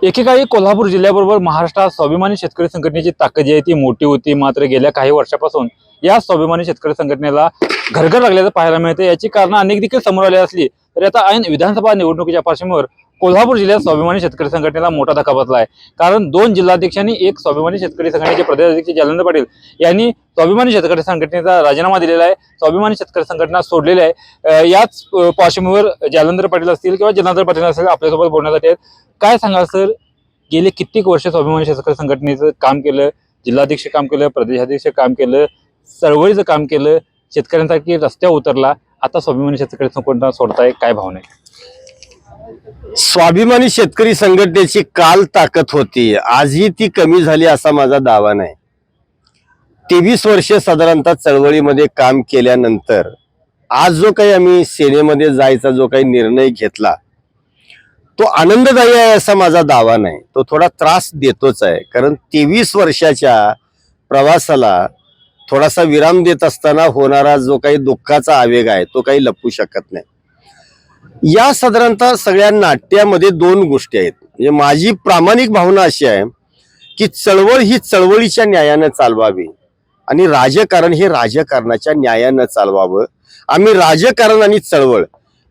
एकेकाळी कोल्हापूर जिल्ह्याबरोबर महाराष्ट्रात स्वाभिमानी शेतकरी संघटनेची ताकद जी आहे ती मोठी होती। मात्र गेल्या काही वर्षापासून या स्वाभिमानी शेतकरी संघटनेला घरघर लागल्याचं पाहायला मिळते। याची कारणं अनेक देखील समोर आली असली तरी आता ऐन विधानसभा निवडणुकीच्या पार्श्वभूमीवर कोल्हापूर जिल्ह्यात स्वाभिमानी शेतकरी संघटनेला मोठा धक्का बसला आहे। कारण 2 जिल्हाध्यक्षांनी एक स्वाभिमानी शेतकरी संघटनेचे प्रदेशाध्यक्ष जालंधर पाटील यांनी स्वाभिमानी शेतकरी संघटनेचा राजीनामा दिलेला आहे। स्वाभिमानी शेतकरी संघटना सोडलेली आहे। याच पार्श्वभूमीवर जालंधर पाटील असतील किंवा जनार्दन पाटील असतील आपल्यासोबत बोलण्यासाठी आहेत। काय सांगाल सर, गेले कित्येक वर्ष स्वाभिमानी शेतकरी संघटनेचं काम केलं, जिल्हाध्यक्ष काम केलं, प्रदेशाध्यक्ष काम केलं, चळवळीचं काम केलं, शेतकऱ्यांसाठी रस्त्यावर उतरला, आता स्वाभिमानी शेतकरी संघटना सोडताय, काय भावना आहे? स्वाभिमानी शेतकरी संघटनेची काल ताकद होती, आजही ती कमी झाली असा माझा दावा नाही। 23 वर्ष साधारणतः चळवळीमध्ये काम केल्यानंतर आज जो काही आम्ही सेनेमध्ये जायचा जो काही निर्णय घेतला तो आनंददायी आहे असा माझा दावा नाही, तो थोडा त्रास देतोच आहे। कारण 23 वर्षाच्या प्रवासाला थोडासा विराम देत असताना होणारा जो काही दुःखाचा आवेग आहे तो काही लपू शकत नाही। या साधारणतः सगळ्या नाट्यामध्ये 2 गोष्टी आहेत। म्हणजे माझी प्रामाणिक भावना अशी आहे की चळवळ ही चळवळीच्या न्यायानं चालवावी आणि राजकारण हे राजकारणाच्या न्यायानं चालवावं। आम्ही राजकारण आणि चळवळ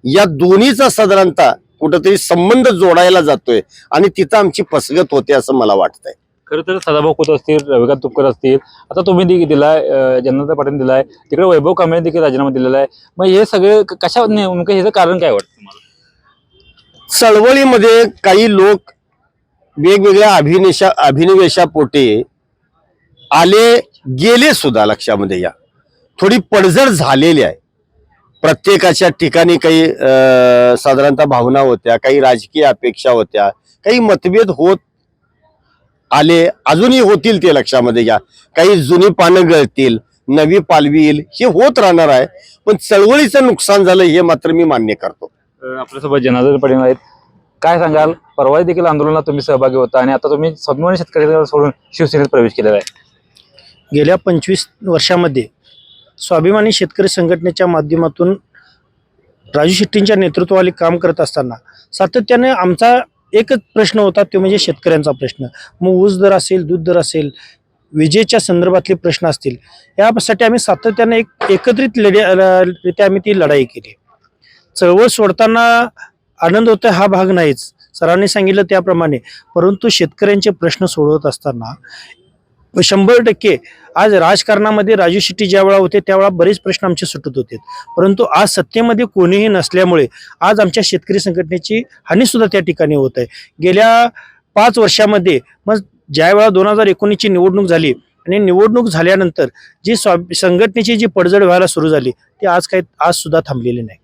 या दोन्हीचा साधारणतः कुठेतरी संबंध जोडायला जातोय आणि तिथं आमची फसगत होते असं मला वाटतंय। खरं तर सदाभाऊ खोत असतील, रविकांत तुपकर असतील, आता तुम्ही दिलाय, जनार्दन पाटील दिलाय, तिकडे वैभव कांबळे देखील राजीनामा दिलेला आहे। मग हे सगळे कशा नेमकं ह्याचं कारण काय वाटतं तुम्हाला? चळवळीमध्ये काही लोक वेगवेगळ्या अभिनिवेशापोटी आले गेले सुद्धा, लक्षामध्ये या थोडी पडझड झालेली आहे। प्रत्येकाच्या ठिकाणी काही साधारणतः भावना होत्या, काही राजकीय अपेक्षा होत्या, काही मतभेद होत आले, अजूनही होतील, ते लक्षामध्ये घ्या। काही जुनी पानं गळतील, नवी पालवी येईल, हे होत राहणार आहे। पण चळवळीचं नुकसान झालं हे मात्र मी मान्य करतो। आपल्यासोबत जनार्दन पाटील आहेत, काय सांगाल? परवा देखील आंदोलनात तुम्ही सहभागी होता आणि आता तुम्ही स्वाभिमानी शेतकरी सोडून शिवसेनेत प्रवेश केलेला आहे। गेल्या 25 वर्षामध्ये स्वाभिमानी शेतकरी संघटनेच्या माध्यमातून राजू शेट्टींच्या नेतृत्वाखाली काम करत असताना सातत्याने आमचा एकच प्रश्न होता, तो म्हणजे शेतकऱ्यांचा प्रश्न। मग ऊस दर असेल, दूध दर असेल, विजेच्या संदर्भातले प्रश्न असतील, यासाठी आम्ही सातत्याने एकत्रित रित्या आम्ही ती लढाई केली। चळवळ सोडताना आनंद होता हा भाग नाहीच, सरांनी सांगितलं त्याप्रमाणे, परंतु शेतकऱ्यांचे प्रश्न सोडवत असताना 100% आज राजकारणामध्ये राजू शेट्टी ज्या वेळा होते त्यावेळा बरेच प्रश्न आमचे सुटत होते, परंतु आज सत्तेमध्ये कोणीही नसल्यामुळे आज आमच्या शेतकरी संघटनेची हानी सुद्धा त्या ठिकाणी होत आहे। गेल्या 5 वर्षामध्ये मग ज्या वेळा 2019ची निवडणूक झाली आणि निवडणूक झाल्यानंतर जी संघटनेची जी पडझड व्हायला सुरू झाली ती आज सुद्धा थांबलेली नाही।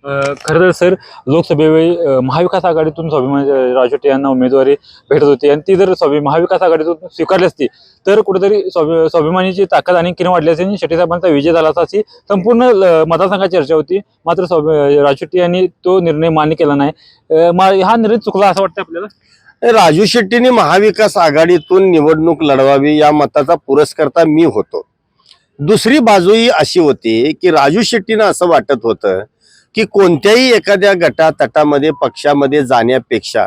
खरं तर सर, लोकसभेवेळी महाविकास आघाडीतून स्वाभिमानी राजू शेट्टी यांना उमेदवारी भेटत होती आणि ती जर महाविकास आघाडीतून स्वीकारली असती तर कुठेतरी स्वाभिमानीची ताकद आणि किरण वाढली असती आणि शेट्टी साहेबांचा विजय झाला असता अशी संपूर्ण मतदारसंघात चर्चा होती। मात्र राजू शेट्टी यांनी तो निर्णय मान्य केला नाही। हा निर्णय चुकला असं वाटतं आपल्याला? राजू शेट्टीने महाविकास आघाडीतून निवडणूक लढवावी या मताचा पुरस्कर्ता मी होतो। दुसरी बाजूही अशी होती की राजू शेट्टीनं असं वाटत होतं की कोणत्याही एखाद्या गटातटामध्ये पक्षामध्ये जाण्यापेक्षा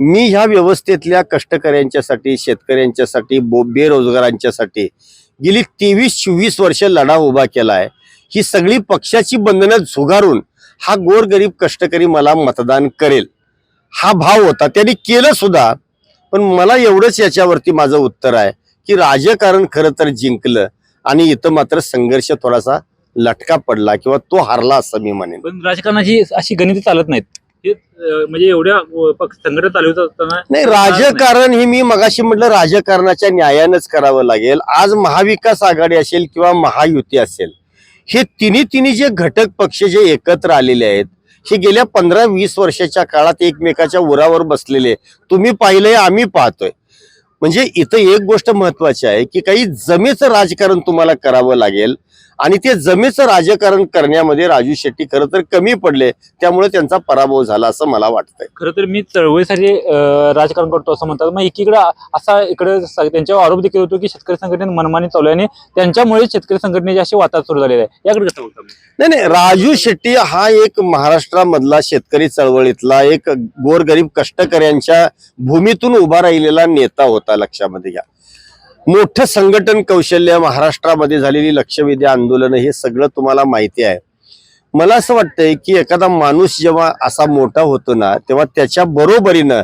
मी ह्या व्यवस्थेतल्या कष्टकऱ्यांच्यासाठी, शेतकऱ्यांच्यासाठी, बेरोजगारांच्यासाठी गेली 23-24 वर्ष लढा उभा केलाय। ही सगळी पक्षाची बंधनं झुगारून हा गोरगरीब कष्टकरी मला मतदान करेल हा भाव होता, त्यांनी केलं सुद्धा। पण मला एवढंच याच्यावरती माझं उत्तर आहे की राजकारण खरं तर जिंकलं आणि इथं मात्र संघर्ष थोडासा लटका पडला किंवा तो हरला असं मी म्हणेन। पण राजकारणाची अशी गणित चालत नाहीत, म्हणजे एवढ्या संघटना चालवत असताना नाही, राजकारण हे मी मगाशी म्हटलं राजकारणाच्या न्यायानंच करावं लागेल। आज महाविकास आघाडी असेल किंवा महायुती असेल, हे तिन्ही जे घटक पक्ष जे एकत्र आलेले आहेत हे गेल्या 15-20 वर्षाच्या काळात एकमेकाच्या उरावर बसलेले तुम्ही पाहिलंय, आम्ही पाहतोय। म्हणजे इथं एक गोष्ट महत्वाची आहे की काही जमेचं राजकारण तुम्हाला करावं लागेल आणि ते जमेचं राजकारण करण्यामध्ये राजू शेट्टी खरं तर कमी पडले, त्यामुळे त्यांचा पराभव झाला असं मला वाटतंय. खरं तर मी चळवळीसाठी राजकारण करतो असं म्हणतात. मग एकीकडे असा इकडे त्यांच्यावर आरोप देखील होतो की शेतकरी संघटनेने मनमानी चालू आहे आणि त्यांच्यामुळे शेतकरी संघटनेची अशी वातावरण सुरू झालेली आहे. याकडे कसं बोलतो? नाही, राजू शेट्टी हा एक महाराष्ट्रामधला शेतकरी चळवळीतला एक गोरगरीब कष्टकऱ्यांच्या भूमीतून उभा राहिलेला नेता होता. लक्षामध्ये घ्या, मोठं संघटन कौशल्य, महाराष्ट्रामध्ये झालेली लक्षवेधी आंदोलन, हे सगळं तुम्हाला माहिती आहे. मला असं वाटतंय की एखादा माणूस जेव्हा असा मोठा होतो ना, तेव्हा त्याच्या बरोबरीनं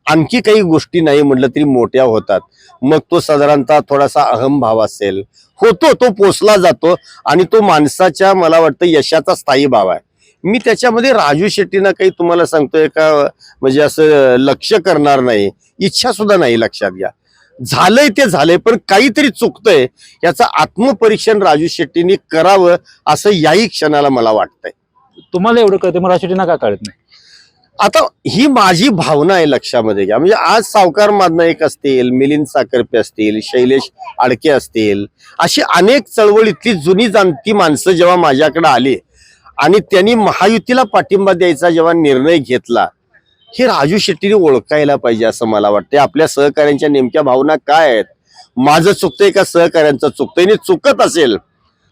आणखी काही गोष्टी नाही म्हटलं तरी मोठ्या होतात. मग तो साधारणतः थोडासा अहमभाव असेल, तो पोचला जातो आणि तो माणसाच्या, मला वाटतं, यशाचा स्थायी भाव आहे. मी त्याच्यामध्ये राजू शेट्टीना काही तुम्हाला सांगतोय का म्हणजे असं लक्ष करणार नाही, इच्छा सुद्धा नाही. लक्षात घ्या, झालंय ते झालंय, पण काहीतरी चुकतंय याचं आत्मपरीक्षण राजू शेट्टीने करावं असं याही क्षणाला मला वाटतंय. तुम्हाला एवढं कळतं, मग राजू शेट्टींना का कळत नाही? आता ही माझी भावना आहे. लक्षामध्ये घ्या, म्हणजे आज सावकार मादनाईक असतील, मिलिंद साखरपे असतील, शैलेश आडके असतील, अशी अनेक चळवळीतली जुनी जाणती माणसं जेव्हा माझ्याकडे आली आणि त्यांनी महायुतीला पाठिंबा द्यायचा जेव्हा निर्णय घेतला, हे राजू शेट्टीने ओळखायला पाहिजे असं मला वाटतं. आपल्या सहकाऱ्यांच्या नेमक्या भावना काय आहेत, माझं चुकतंय का सहकाऱ्यांचं चुकतंय, आणि चुकत असेल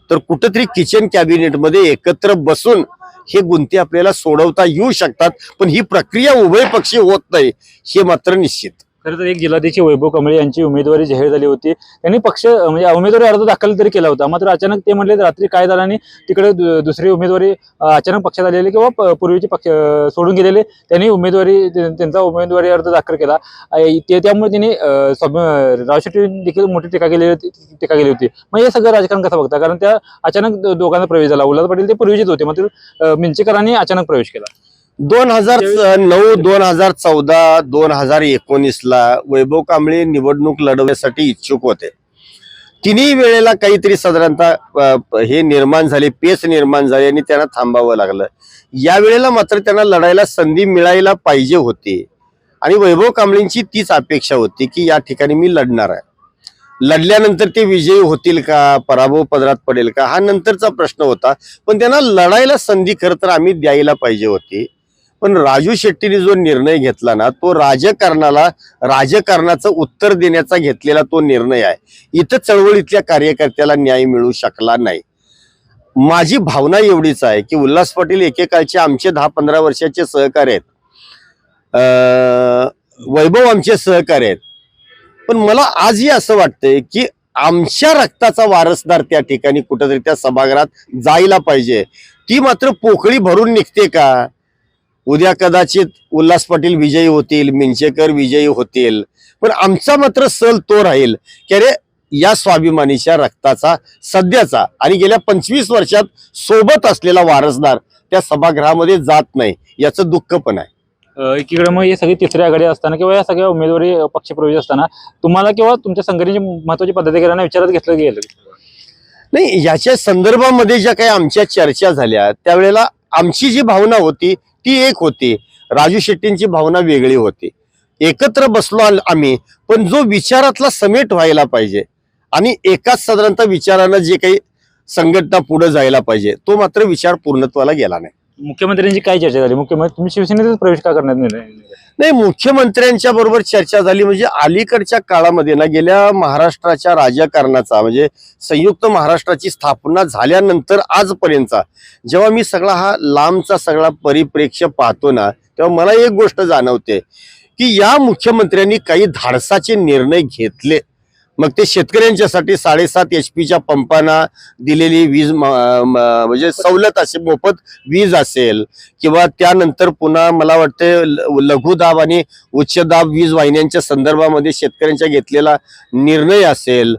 तर कुठंतरी किचन कॅबिनेटमध्ये एकत्र बसून हे गुंते आपल्याला सोडवता येऊ शकतात. पण ही प्रक्रिया उभय पक्षी होत नाही, हे मात्र निश्चित. खरं तर एक जिल्हाध्यक्ष वैभव कांबळे यांची उमेदवारी जाहीर झाली होती. त्यांनी पक्ष म्हणजे उमेदवारी अर्ज दाखल तरी केला होता, मात्र अचानक ते म्हणले रात्री काय झालं आणि तिकडे दुसरी उमेदवारी अचानक पक्षात आलेले किंवा पूर्वीचे पक्ष सोडून गेलेले, त्यांनी त्यांचा उमेदवारी अर्ज दाखल केला. त्यामुळे त्यांनी राव शेट्टी देखील मोठी टीका केली होती. मग हे सगळं राजकारण कसं बघता? कारण त्या अचानक दोघांना प्रवेश झाला. उल्हास पाटील ते पूर्वीचेच होते, मात्र मिंचेकरांनी अचानक प्रवेश केला. 2009, 2014, 2019ला वैभव कांबळे निवडणूक लढवण्यासाठी इच्छुक होते. तिन्ही वेळेला काहीतरी साधारणतः हे निर्माण झाले, पेच निर्माण झाली आणि त्यांना थांबावं लागलं. या वेळेला मात्र त्यांना लढायला संधी मिळायला पाहिजे होती आणि वैभव कांबळेंची तीच अपेक्षा होती की या ठिकाणी मी लढणार आहे. लढल्यानंतर ते विजयी होतील का, पराभव पदरात पडेल का, हा नंतरचा प्रश्न होता. पण त्यांना लढायला संधी खरं तर आम्ही द्यायला पाहिजे होती. पण राजू शेट्टीने जो निर्णय घेतला ना, तो राजकारणाचं उत्तर देण्याचा घेतलेला तो निर्णय आहे. इथं चळवळीतल्या कार्यकर्त्याला न्याय मिळू शकला नाही. माझी भावना एवढीच आहे की उल्हास पाटील एकेकाळचे आमचे 10-15 वर्षाचे सहकारी आहेत, वैभव आमचे सहकारी आहेत. पण मला आजही असं वाटतंय की आमच्या रक्ताचा वारसदार त्या ठिकाणी कुठेतरी त्या सभागृहात जायला पाहिजे. ती मात्र पोकळी भरून निघते का? उद्या कदाचित उल्हास पाटील विजयी होतील, मिंचेकर विजयी होतील, पण आमचा मात्र सल तो राहील की अरे या स्वाभिमानीच्या रक्ताचा, सध्याचा आणि गेल्या 25 वर्षात सोबत असलेला वारसदार त्या सभागृहामध्ये जात नाही, याचं दुःख पण आहे. एकीकडे मग हे सगळी तिसरी आघाडी असताना किंवा या सगळ्या उमेदवारी पक्षप्रवेश असताना तुम्हाला किंवा तुमच्या संघटनेची महत्वाची पदाधिकाऱ्यांना विचारात घेतलं गेलं नाही? याच्या संदर्भामध्ये ज्या काही आमच्या चर्चा झाल्या त्यावेळेला आमची जी भावना होती ती एक होती, राजू शेट्टींची भावना वेगळी होती. एकत्र बसलो आम्ही, पण जो विचारातला समेट व्हायला पाहिजे आणि एकाच साधारणतः विचारानं जे काही संघटना पुढे जायला पाहिजे, तो मात्र विचार पूर्णत्वाला गेला नाही. मुख्यमंत्र्यांची काय चर्चा झाली? मुख्यमंत्री तुम्ही शिवसेनेतच प्रवेश का करण्यात निर्णय? नाही, मुख्यमंत्र्यांच्या बरोबर चर्चा झाली म्हणजे अलीकडच्या काळामध्ये ना, गेल्या महाराष्ट्राच्या राजकारणाचा म्हणजे संयुक्त महाराष्ट्राची स्थापना झाल्यानंतर आजपर्यंतचा जेव्हा मी सगळा हा लांबचा सगळा परिप्रेक्ष्य पाहतो ना, तेव्हा मला एक गोष्ट जाणवते की या मुख्यमंत्र्यांनी काही धाडसाचे निर्णय घेतले. मग ते शेतकऱ्यांच्यासाठी 7.5 HP पंपांना दिलेली वीज म्हणजे सवलत असेल, मोफत वीज असेल, किंवा त्यानंतर पुन्हा मला वाटते लघुदाब आणि उच्च दाब वीज वाहिन्यांच्या संदर्भामध्ये शेतकऱ्यांच्या घेतलेला निर्णय असेल,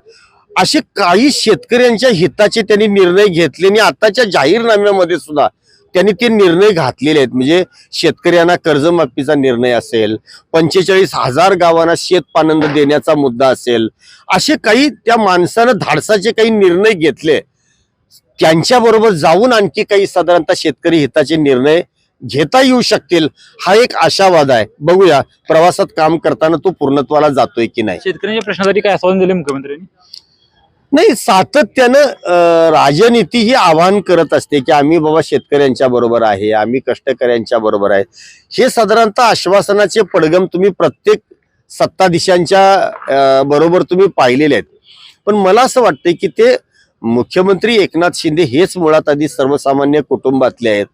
असे काही शेतकऱ्यांच्या हिताचे त्यांनी निर्णय घेतले आणि आताच्या जाहीरनाम्यामध्ये सुद्धा त्यांनी ते निर्णय घातलेले आहेत. म्हणजे शेतकऱ्यांना कर्जमाफीचा निर्णय असेल, 45,000 गावांना शेतपानंद देण्याचा मुद्दा असेल, असे काही त्या माणसानं धाडसाचे काही निर्णय घेतले. त्यांच्याबरोबर जाऊन आणखी काही साधारणतः शेतकरी हिताचे निर्णय घेता येऊ शकतील हा एक आशावाद आहे. बघूया प्रवासात काम करताना तो पूर्णत्वाला जातोय की नाही. शेतकऱ्यांच्या प्रश्नासाठी काय आश्वासन दिले मुख्यमंत्र्यांनी? नाही, सातत्यानं राजनीती ही आवाहन करत असते की आम्ही बाबा शेतकऱ्यांच्या बरोबर आहे, आम्ही कष्टकऱ्यांच्या बरोबर आहे. हे साधारणतः आश्वासनाचे पडगम तुम्ही प्रत्येक सत्ताधीशांच्या बरोबर तुम्ही पाहिलेले आहेत. पण मला असं वाटतंय की ते मुख्यमंत्री एकनाथ शिंदे हेच मुळात आधी सर्वसामान्य कुटुंबातले आहेत,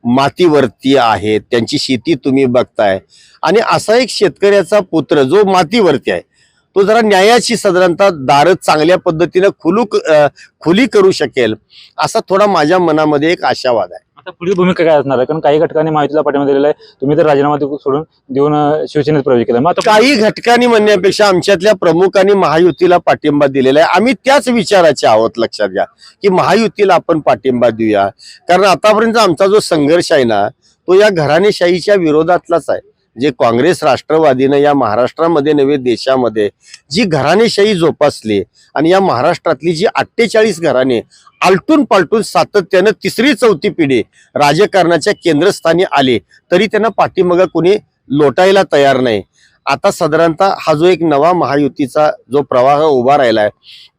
मातीवरती आहेत, त्यांची शेती तुम्ही बघताय. आणि असा एक शेतकऱ्याचा पुत्र जो मातीवरती आहे तो जरा न्यायाची साधारणतः दारं चांगल्या पद्धतीनं खुली करू शकेल असा थोडा माझ्या मनामध्ये एक आशावाद आहे. आता पुढील भूमिका काय असणार आहे? कारण काही घटकांनी महायुतीला पाठिंबा दिलेला आहे, तुम्ही तर राजीनामा सोडून देऊन शिवसेनेत प्रवेश केला. मग आता काही घटकांनी म्हणण्यापेक्षा आमच्यातल्या प्रमुखांनी महायुतीला पाठिंबा दिलेला आहे. आम्ही त्याच विचाराचे आहोत. लक्षात घ्या की महायुतीला आपण पाठिंबा देऊया, कारण आतापर्यंत आमचा जो संघर्ष आहे ना तो या घराणेशाहीच्या विरोधातलाच आहे. जे काँग्रेस राष्ट्रवादीनं या महाराष्ट्रामध्ये नव्हे देशामध्ये जी घराणेशाही जोपासली आणि या महाराष्ट्रातली जी 48 घराणे आलटून पालटून सातत्यानं तिसरी चौथी पिढी राजकारणाच्या केंद्रस्थानी आले तरी त्यांना पाठीमागं कोणी लोटायला तयार नाही. आता साधारणतः हा जो एक नवा महायुतीचा जो प्रवाह उभा राहिलाय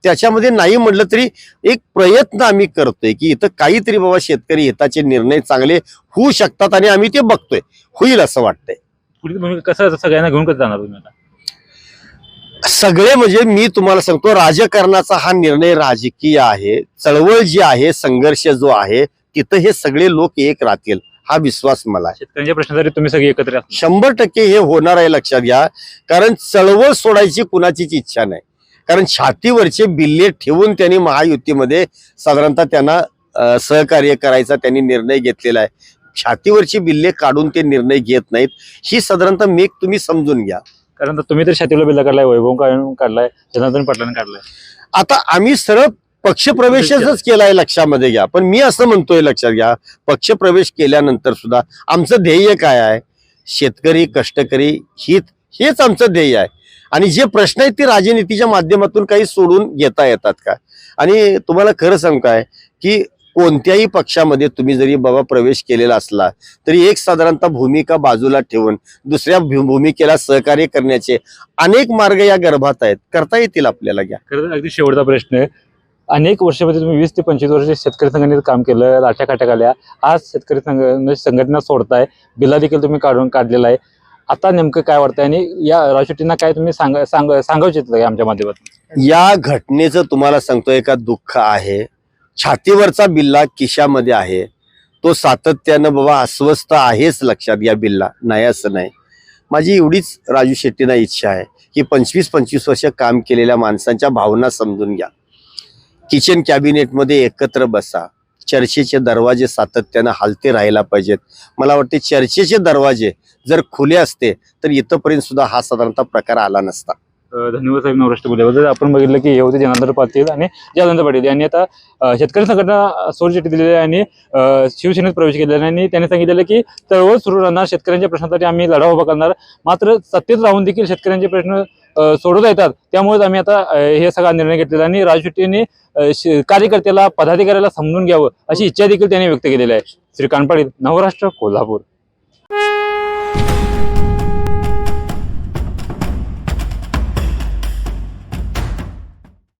त्याच्यामध्ये नाही म्हटलं तरी एक प्रयत्न आम्ही करतोय की इथं काहीतरी बाबा शेतकरी हिताचे निर्णय चांगले होऊ शकतात आणि आम्ही ते बघतोय, होईल असं वाटतंय. पुढील भूमिका कसं सगळ्यांना घेऊन कसं जाणार तुम्ही आता? सगळे म्हणजे मी तुम्हाला सांगतो राजकारणाचा हा निर्णय राजकीय आहे. चळवळ जी आहे, संघर्ष जो आहे तिथं हे सगळे लोक एक राहतील हा विश्वास मला आहे. शेतकऱ्यांच्या प्रश्नासाठी तुम्ही सगळे एकत्र असणार. 100% हे होणार आहे. लक्षात घ्या, कारण चळवळ सोडायची कुणाचीच इच्छा नाही. कारण छातीवरचे बिल्ले ठेवून त्यांनी महायुतीमध्ये साधारणतः त्यांना सहकार्य करायचा त्यांनी निर्णय घेतलेला आहे. छातीवरची बिल्ले काढून ते निर्णय घेत नाहीत. ही साधारणतः मेक तुम्ही समजून घ्या. कारण तुम्ही तर छातीला बिल्ला काढलाय, वैभव काढलाय, जनार्दन पाटलांनी काढलाय. आता आम्ही सरळ पक्षप्रवेशच केलाय लक्षामध्ये घ्या. पण मी असं म्हणतोय, लक्षात घ्या, पक्षप्रवेश केल्यानंतर सुद्धा आमचं ध्येय काय आहे? शेतकरी कष्टकरी हित हेच आमचं ध्येय आहे. आणि जे प्रश्न आहेत ते राजनीतीच्या माध्यमातून काही सोडून घेता येतात का? आणि तुम्हाला खरं सांगू काय की कोणत्याही पक्षामध्ये तुम्ही जरी बाबा प्रवेश केलेला असला तरी एक साधारणतः भूमिका बाजूला ठेवून दुसऱ्या भूमिकेला सहकार्य करण्याचे अनेक मार्ग या गर्भात आहेत, करता येतील आपल्याला. घ्या, खरं तर अगदी शेवटचा प्रश्न आहे. अनेक वर्षामध्ये तुम्ही 20 ते 25 वर्ष शेतकरी संघटनेत काम केलं, लाट्या काट्या आल्या, आज शेतकरी संघटना सोडताय, बिल्ला देखील तुम्ही काढलेला आहे. आता नेमकं काय वाटतंय आणि या राजशेट्टींना काय तुम्ही सांगायचं इच्छिता का आमच्या माध्यमातून? या घटनेचं तुम्हाला सांगतोय का दुःख आहे. छातीवरचा बिल्ला खिशामध्ये आहे, तो सातत्यानं बाबा अस्वस्थ आहेच. लक्षात घ्या, बिल्ला नाही असं नाही. माझी एवढीच राजू शेट्टींना इच्छा आहे की 25-25 वर्ष काम केलेल्या माणसांच्या भावना समजून घ्या. किचन कॅबिनेटमध्ये एकत्र बसा. चर्चेचे दरवाजे सातत्यानं हालते राहायला पाहिजेत. मला वाटते चर्चेचे दरवाजे जर खुले असते तर इथंपर्यंत सुद्धा हा साधारणतः प्रकार आला नसता. धन्यवाद साहेब नवराष्ट्र बोलल्याबद्दल. आपण बघितलं की हे होते जनार्दन पाटील आणि जयवंत पाटील यांनी आता शेतकरी संघटना सोडचिठ्ठी दिलेली आहे आणि शिवसेनेत प्रवेश केलेला आहे आणि त्यांनी सांगितलेलं की चळवळ सुरू राहणार, शेतकऱ्यांच्या प्रश्नासाठी आम्ही लढा उभा करणार. मात्र सत्तेत राहून देखील शेतकऱ्यांचे प्रश्न सोडवता येतात, त्यामुळेच आम्ही आता हे सगळा निर्णय घेतलेला आणि राजू शेट्टींनी कार्यकर्त्याला पदाधिकाऱ्याला समजून घ्यावं अशी इच्छा देखील त्यांनी व्यक्त केलेली आहे. श्रीकांत पाटील, नवराष्ट्र, कोल्हापूर.